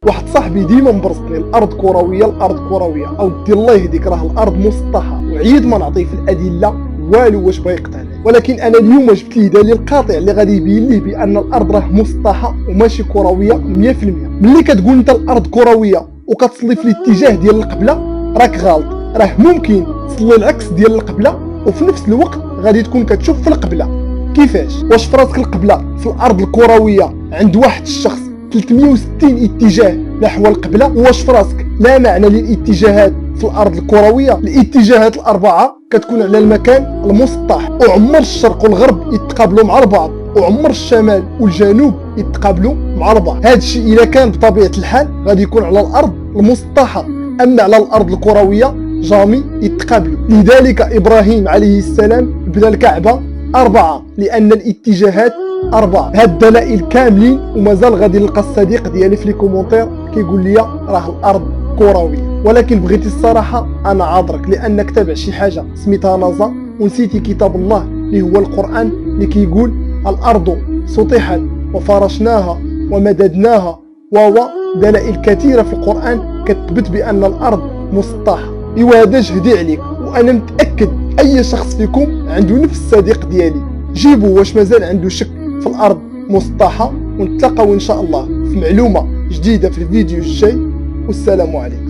واحد صاحبي ديما مبرسطني الارض كرويه الارض كرويه، او دي الله يهديك راه الارض مسطحه، وعيد ما نعطيه في الادله والو واش بغى يقتنع. ولكن انا اليوم جبت ليه دليل قاطع اللي غادي يبين ليه بان الارض راه مسطحه وماشي كرويه 100%. ملي كتقول انت الارض كرويه وكتصلي في الاتجاه ديال القبله راك غلط، راه ممكن تصلي العكس ديال القبله وفي نفس الوقت غادي تكون كتشوف في القبله. كيفاش؟ واش في راسك القبله في الارض الكرويه عند واحد الشخص 360 اتجاه نحو القبله، واش في راسك لا معنى للاتجاهات في الارض الكرويه؟ الاتجاهات الاربعه كتكون على المكان المسطح، وعمر الشرق والغرب يتقابلوا مع بعض، وعمر الشمال والجنوب يتقابلوا مع بعض. هذا الشيء اذا كان بطبيعه الحال غادي يكون على الارض المسطحه، اما على الارض الكرويه جامي يتقابلوا. لذلك ابراهيم عليه السلام بنى الكعبه 4 لان الاتجاهات 4. هاد الدلائل كاملين ومازال غادي نلقى الصديق ديالي في لي كومونتير كيقول لي راه الارض كرويه. ولكن بغيتي الصراحه انا عاذرك، لانك تابع شي حاجه سميتها نازا ونسيتي كتاب الله اللي هو القران اللي كيقول الارض سطحت وفرشناها ومددناها، وهو دلائل كثيره في القران كتثبت بان الارض مسطحه. ايوا هذا جهدي عليك، وانا متاكد اي شخص فيكم عنده نفس الصديق ديالي، جيبوا واش مازال عنده شك في الارض مسطحه، ونتلاقاو ان شاء الله في معلومه جديده في الفيديو الجاي، والسلام عليكم.